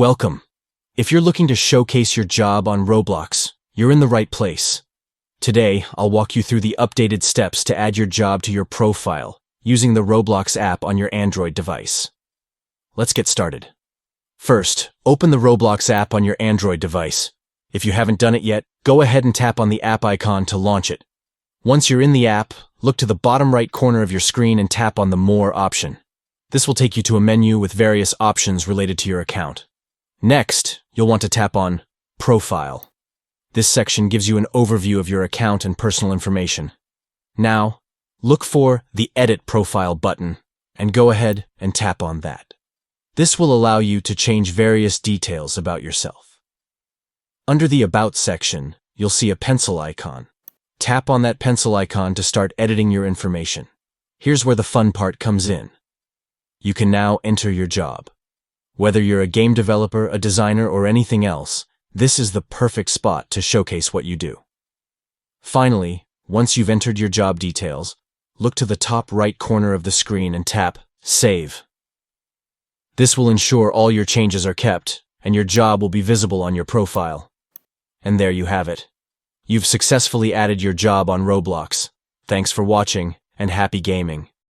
Welcome. If you're looking to showcase your job on Roblox, you're in the right place. Today, I'll walk you through the updated steps to add your job to your profile using the Roblox app on your Android device. Let's get started. First, open the Roblox app on your Android device. If you haven't done it yet, go ahead and tap on the app icon to launch it. Once you're in the app, look to the bottom right corner of your screen and tap on the More option. This will take you to a menu with various options related to your account. Next, you'll want to tap on Profile. This section gives you an overview of your account and personal information. Now, look for the Edit Profile button and go ahead and tap on that. This will allow you to change various details about yourself. Under the About section, you'll see a pencil icon. Tap on that pencil icon to start editing your information. Here's where the fun part comes in. You can now enter your job. Whether you're a game developer, a designer, or anything else, this is the perfect spot to showcase what you do. Finally, once you've entered your job details, look to the top right corner of the screen and tap Save. This will ensure all your changes are kept, and your job will be visible on your profile. And there you have it. You've successfully added your job on Roblox. Thanks for watching, and happy gaming.